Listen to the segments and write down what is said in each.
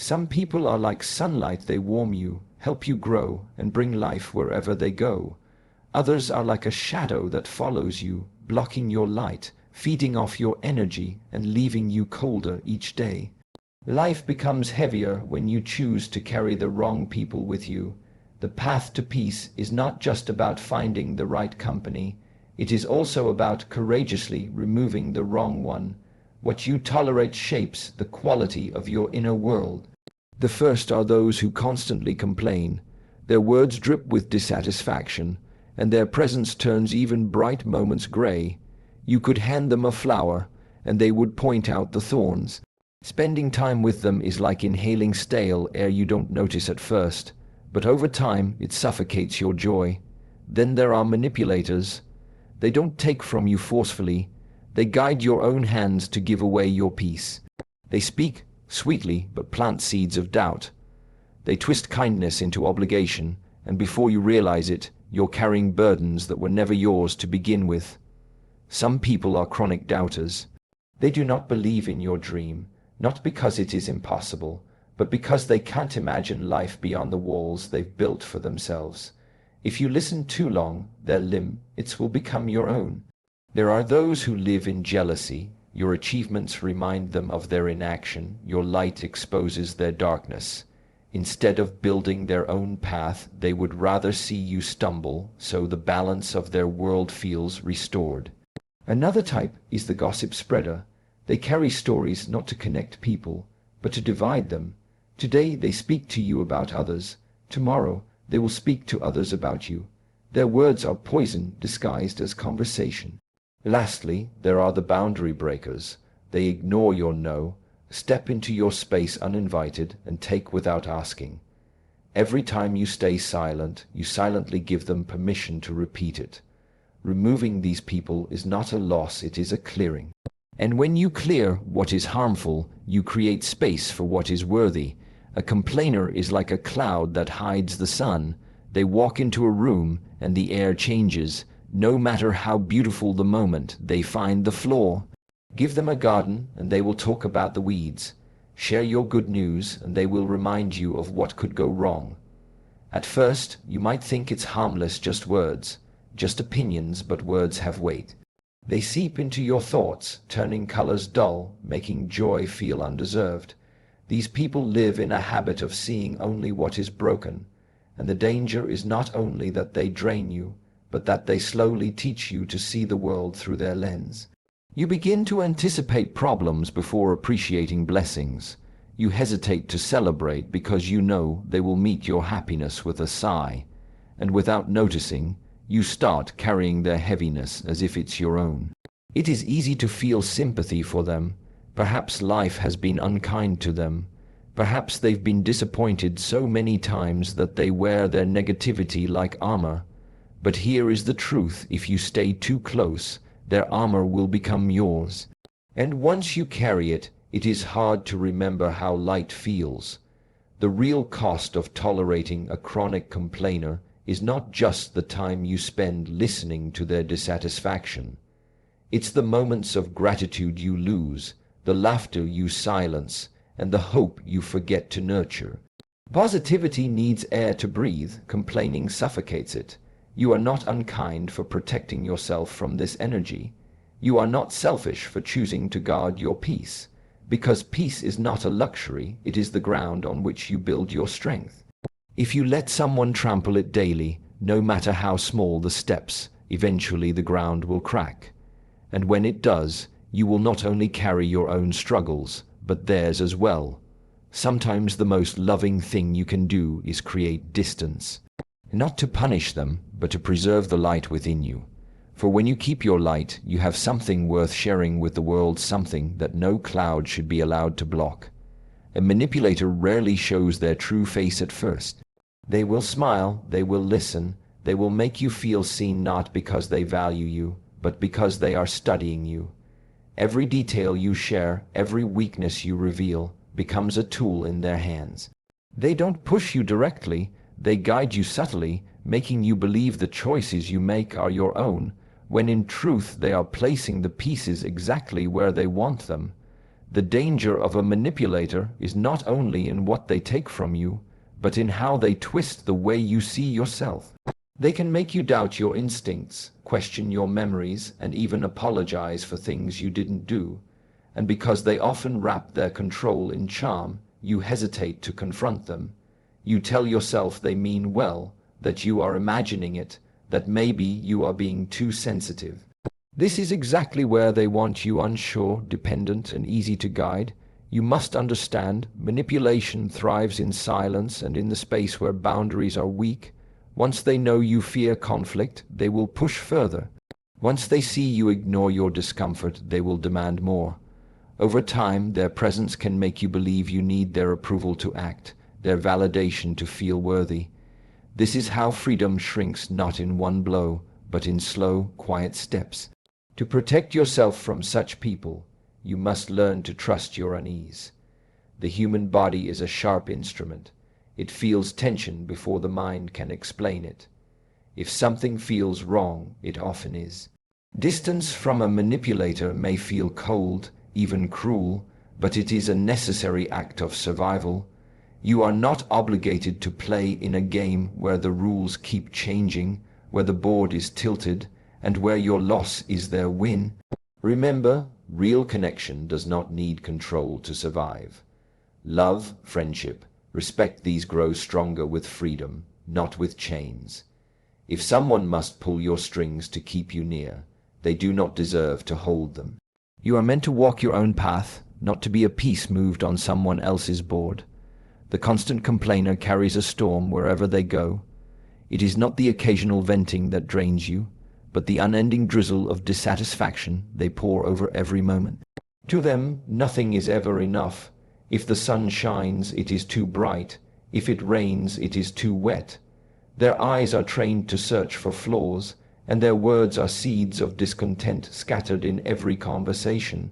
Some people are like sunlight, they warm you, help you grow, and bring life wherever they go. Others are like a shadow that follows you, blocking your light, feeding off your energy, and leaving you colder each day. Life becomes heavier when you choose to carry the wrong people with you. The path to peace is not just about finding the right company. It is also about courageously removing the wrong one. What you tolerate shapes the quality of your inner world. The first are those who constantly complain. Their words drip with dissatisfaction, and their presence turns even bright moments gray. You could hand them a flower, and they would point out the thorns. Spending time with them is like inhaling stale air. You don't notice at first, but over time it suffocates your joy. Then there are manipulators. They don't take from you forcefully. They guide your own hands to give away your peace. They speak sweetly, but plant seeds of doubt. They twist kindness into obligation, and before you realize it, you're carrying burdens that were never yours to begin with. Some people are chronic doubters. They do not believe in your dream, not because it is impossible, but because they can't imagine life beyond the walls they've built for themselves. If you listen too long, their limits will become your own. There are those who live in jealousy. Your achievements remind them of their inaction. Your light exposes their darkness. Instead of building their own path, they would rather see you stumble, so the balance of their world feels restored. Another type is the gossip spreader. They carry stories not to connect people, but to divide them. Today they speak to you about others. Tomorrow they will speak to others about you. Their words are poison disguised as conversation. Lastly, there are the boundary breakers. They ignore your no, step into your space uninvited, and take without asking. Every time you stay silent, you silently give them permission to repeat it. Removing these people is not a loss, it is a clearing. And when you clear what is harmful, you create space for what is worthy. A complainer is like a cloud that hides the sun. They walk into a room and the air changes. No matter how beautiful the moment, they find the flaw. Give them a garden and they will talk about the weeds. Share your good news and they will remind you of what could go wrong. At first, you might think it's harmless, just words, just opinions, but words have weight. They seep into your thoughts, turning colors dull, making joy feel undeserved. These people live in a habit of seeing only what is broken, and the danger is not only that they drain you, but that they slowly teach you to see the world through their lens. You begin to anticipate problems before appreciating blessings. You hesitate to celebrate because you know they will meet your happiness with a sigh, and without noticing, you start carrying their heaviness as if it's your own. It is easy to feel sympathy for them. Perhaps life has been unkind to them. Perhaps they've been disappointed so many times that they wear their negativity like armor. But here is the truth: if you stay too close, their armor will become yours. And once you carry it, it is hard to remember how light feels. The real cost of tolerating a chronic complainer is not just the time you spend listening to their dissatisfaction. It's the moments of gratitude you lose, the laughter you silence, and the hope you forget to nurture. Positivity needs air to breathe. Complaining suffocates it. You are not unkind for protecting yourself from this energy. You are not selfish for choosing to guard your peace, because peace is not a luxury, it is the ground on which you build your strength. If you let someone trample it daily, no matter how small the steps, eventually the ground will crack. And when it does, you will not only carry your own struggles, but theirs as well. Sometimes the most loving thing you can do is create distance. Not to punish them, but to preserve the light within you. For when you keep your light, you have something worth sharing with the world, something that no cloud should be allowed to block. A manipulator rarely shows their true face at first. They will smile, they will listen, they will make you feel seen, not because they value you, but because they are studying you. Every detail you share, every weakness you reveal, becomes a tool in their hands. They don't push you directly, they guide you subtly, making you believe the choices you make are your own, when in truth they are placing the pieces exactly where they want them. The danger of a manipulator is not only in what they take from you, but in how they twist the way you see yourself. They can make you doubt your instincts, question your memories, and even apologize for things you didn't do. And because they often wrap their control in charm, you hesitate to confront them. You tell yourself they mean well, that you are imagining it, that maybe you are being too sensitive. This is exactly where they want you, unsure, dependent, and easy to guide. You must understand, manipulation thrives in silence and in the space where boundaries are weak. Once they know you fear conflict, they will push further. Once they see you ignore your discomfort, they will demand more. Over time, their presence can make you believe you need their approval to act, their validation to feel worthy. This is how freedom shrinks, not in one blow, but in slow, quiet steps. To protect yourself from such people, you must learn to trust your unease. The human body is a sharp instrument. It feels tension before the mind can explain it. If something feels wrong, it often is. Distance from a manipulator may feel cold, even cruel, but it is a necessary act of survival. You are not obligated to play in a game where the rules keep changing, where the board is tilted, and where your loss is their win. Remember, real connection does not need control to survive. Love, friendship, respect, these grow stronger with freedom, not with chains. If someone must pull your strings to keep you near, they do not deserve to hold them. You are meant to walk your own path, not to be a piece moved on someone else's board. The constant complainer carries a storm wherever they go. It is not the occasional venting that drains you, but the unending drizzle of dissatisfaction they pour over every moment. To them, nothing is ever enough. If the sun shines, it is too bright. If it rains, it is too wet. Their eyes are trained to search for flaws, and their words are seeds of discontent scattered in every conversation.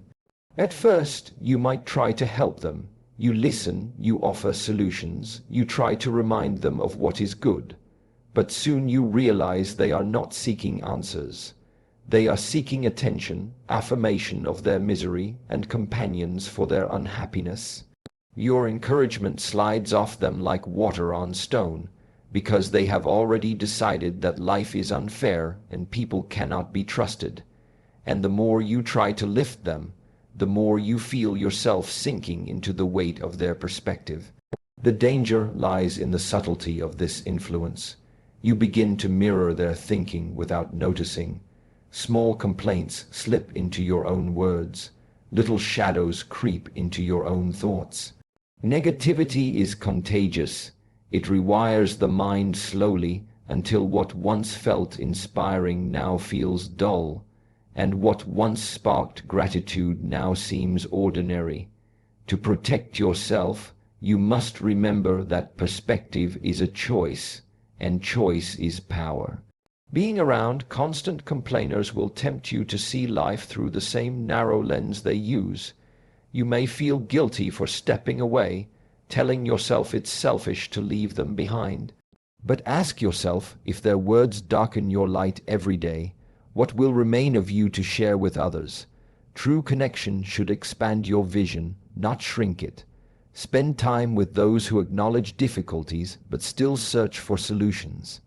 At first, you might try to help them. You listen, you offer solutions, you try to remind them of what is good. But soon you realize they are not seeking answers. They are seeking attention, affirmation of their misery, and companions for their unhappiness. Your encouragement slides off them like water on stone, because they have already decided that life is unfair and people cannot be trusted. And the more you try to lift them, the more you feel yourself sinking into the weight of their perspective. The danger lies in the subtlety of this influence. You begin to mirror their thinking without noticing. Small complaints slip into your own words. Little shadows creep into your own thoughts. Negativity is contagious. It rewires the mind slowly until what once felt inspiring now feels dull, and what once sparked gratitude now seems ordinary. To protect yourself, you must remember that perspective is a choice, and choice is power. Being around constant complainers will tempt you to see life through the same narrow lens they use. You may feel guilty for stepping away, telling yourself it's selfish to leave them behind. But ask yourself, if their words darken your light every day, what will remain of you to share with others? True connection should expand your vision, not shrink it. Spend time with those who acknowledge difficulties but still search for solutions.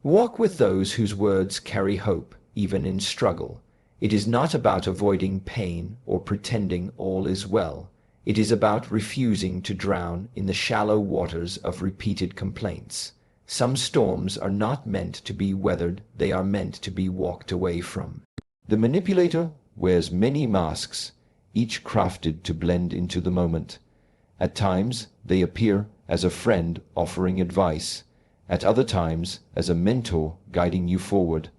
Walk with those whose words carry hope, even in struggle. It is not about avoiding pain or pretending all is well. It is about refusing to drown in the shallow waters of repeated complaints. Some storms are not meant to be weathered, they are meant to be walked away from. The manipulator wears many masks, each crafted to blend into the moment. At times, they appear as a friend offering advice. At other times, as a mentor guiding you forward.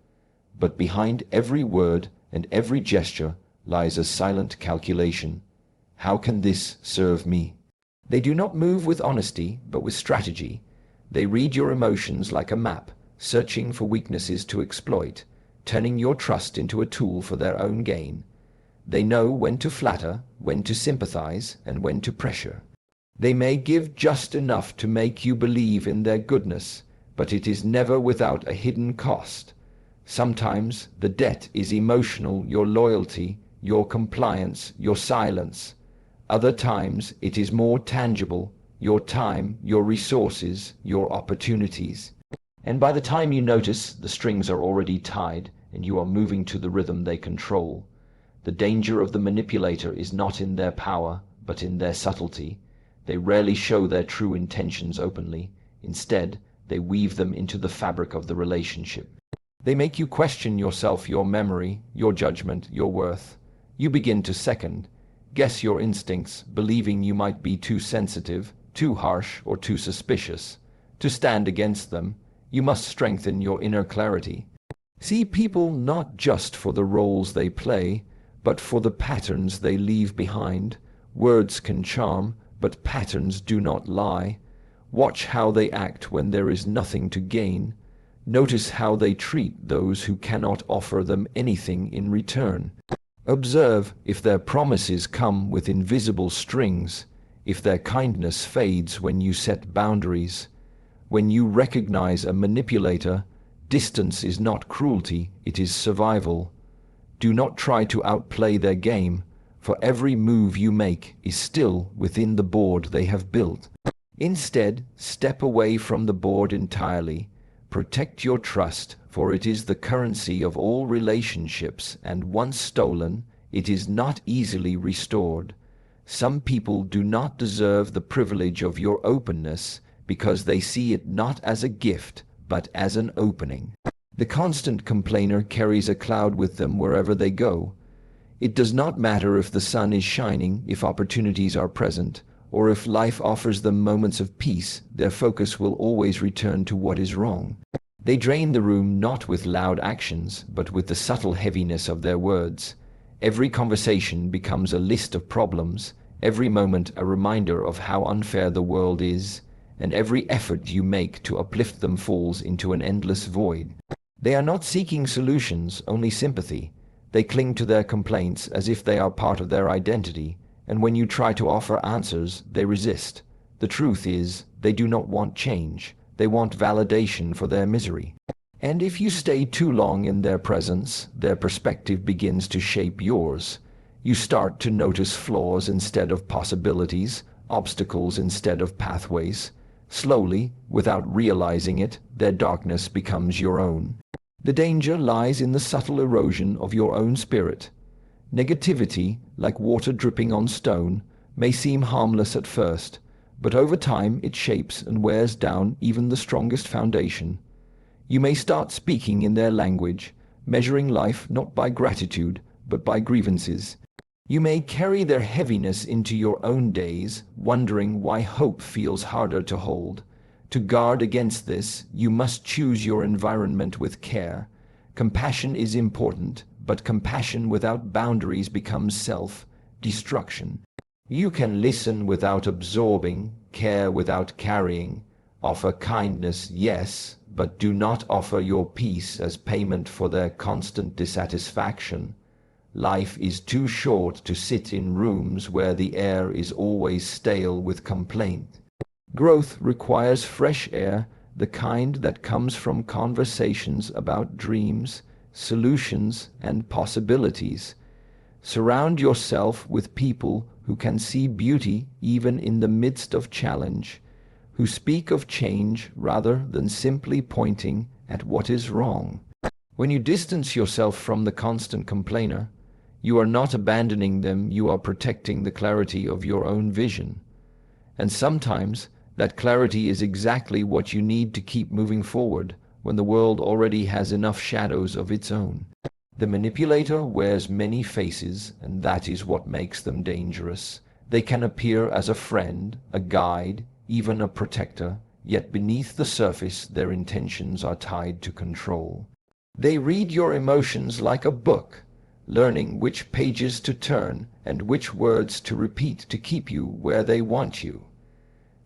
But behind every word and every gesture lies a silent calculation. How can this serve me? They do not move with honesty, but with strategy. They read your emotions like a map, searching for weaknesses to exploit, turning your trust into a tool for their own gain. They know when to flatter, when to sympathize, and when to pressure. They may give just enough to make you believe in their goodness, but it is never without a hidden cost. Sometimes the debt is emotional, your loyalty, your compliance, your silence. Other times it is more tangible, your time, your resources, your opportunities. And by the time you notice, the strings are already tied and you are moving to the rhythm they control. The danger of the manipulator is not in their power, but in their subtlety. They rarely show their true intentions openly. Instead, they weave them into the fabric of the relationship. They make you question yourself, your memory, your judgment, your worth. You begin to second, guess your instincts, believing you might be too sensitive, too harsh, or too suspicious. To stand against them, you must strengthen your inner clarity. See people not just for the roles they play, but for the patterns they leave behind. Words can charm, but patterns do not lie. Watch how they act when there is nothing to gain. Notice how they treat those who cannot offer them anything in return. Observe if their promises come with invisible strings, if their kindness fades when you set boundaries. When you recognize a manipulator, distance is not cruelty, it is survival. Do not try to outplay their game, for every move you make is still within the board they have built. Instead, step away from the board entirely. Protect your trust, for it is the currency of all relationships, and once stolen, it is not easily restored. Some people do not deserve the privilege of your openness, because they see it not as a gift, but as an opening. The constant complainer carries a cloud with them wherever they go. It does not matter if the sun is shining, if opportunities are present, or if life offers them moments of peace, their focus will always return to what is wrong. They drain the room not with loud actions, but with the subtle heaviness of their words. Every conversation becomes a list of problems, every moment a reminder of how unfair the world is, and every effort you make to uplift them falls into an endless void. They are not seeking solutions, only sympathy. They cling to their complaints as if they are part of their identity, and when you try to offer answers, they resist. The truth is, they do not want change. They want validation for their misery. And if you stay too long in their presence, their perspective begins to shape yours. You start to notice flaws instead of possibilities, obstacles instead of pathways. Slowly, without realizing it, their darkness becomes your own. The danger lies in the subtle erosion of your own spirit. Negativity, like water dripping on stone, may seem harmless at first, but over time it shapes and wears down even the strongest foundation. You may start speaking in their language, measuring life not by gratitude, but by grievances. You may carry their heaviness into your own days, wondering why hope feels harder to hold. To guard against this, you must choose your environment with care. Compassion is important, but compassion without boundaries becomes self-destruction. You can listen without absorbing, care without carrying, offer kindness, yes, but do not offer your peace as payment for their constant dissatisfaction. Life is too short to sit in rooms where the air is always stale with complaint. Growth requires fresh air, the kind that comes from conversations about dreams, solutions, and possibilities. Surround yourself with people who can see beauty even in the midst of challenge, who speak of change rather than simply pointing at what is wrong. When you distance yourself from the constant complainer, you are not abandoning them, you are protecting the clarity of your own vision. And sometimes that clarity is exactly what you need to keep moving forward when the world already has enough shadows of its own. The manipulator wears many faces, and that is what makes them dangerous. They can appear as a friend, a guide, even a protector, yet beneath the surface their intentions are tied to control. They read your emotions like a book, learning which pages to turn and which words to repeat to keep you where they want you.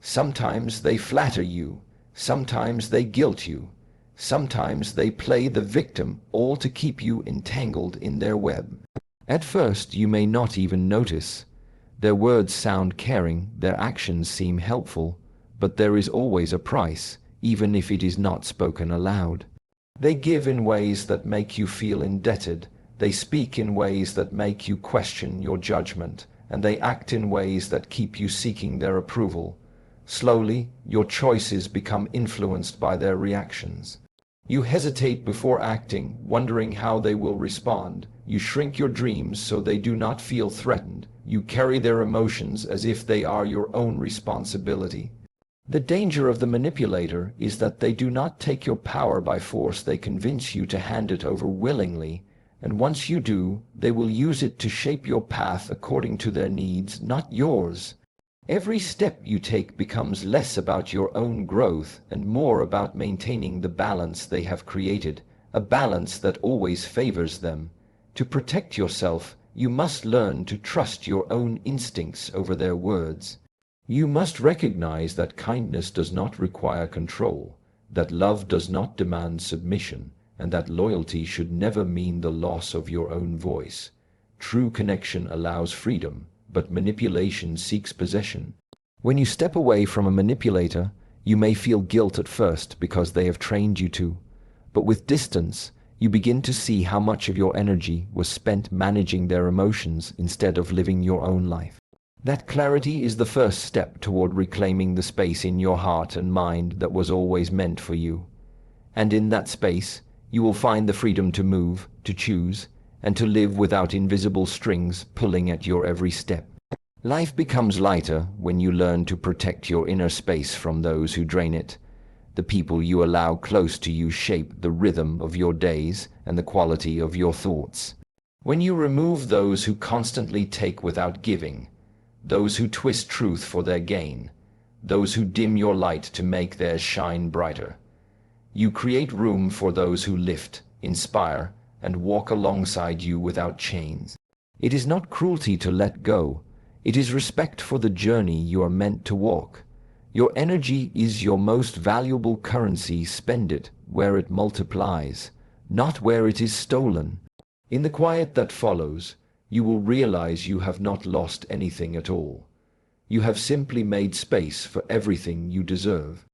Sometimes they flatter you, sometimes they guilt you, sometimes they play the victim, all to keep you entangled in their web. At first you may not even notice. Their words sound caring, their actions seem helpful, but there is always a price, even if it is not spoken aloud. They give in ways that make you feel indebted. They speak in ways that make you question your judgment, and they act in ways that keep you seeking their approval. Slowly, your choices become influenced by their reactions. You hesitate before acting, wondering how they will respond. You shrink your dreams so they do not feel threatened. You carry their emotions as if they are your own responsibility. The danger of the manipulator is that they do not take your power by force. They convince you to hand it over willingly, and once you do, they will use it to shape your path according to their needs, not yours. Every step you take becomes less about your own growth and more about maintaining the balance they have created, a balance that always favors them. To protect yourself, you must learn to trust your own instincts over their words. You must recognize that kindness does not require control, that love does not demand submission, and that loyalty should never mean the loss of your own voice. True connection allows freedom, but manipulation seeks possession. When you step away from a manipulator, you may feel guilt at first because they have trained you to, but with distance, you begin to see how much of your energy was spent managing their emotions instead of living your own life. That clarity is the first step toward reclaiming the space in your heart and mind that was always meant for you. And in that space, you will find the freedom to move, to choose, and to live without invisible strings pulling at your every step. Life becomes lighter when you learn to protect your inner space from those who drain it. The people you allow close to you shape the rhythm of your days and the quality of your thoughts. When you remove those who constantly take without giving, those who twist truth for their gain, those who dim your light to make theirs shine brighter, you create room for those who lift, inspire, and walk alongside you without chains. It is not cruelty to let go. It is respect for the journey you are meant to walk. Your energy is your most valuable currency. Spend it where it multiplies, not where it is stolen. In the quiet that follows, you will realize you have not lost anything at all. You have simply made space for everything you deserve.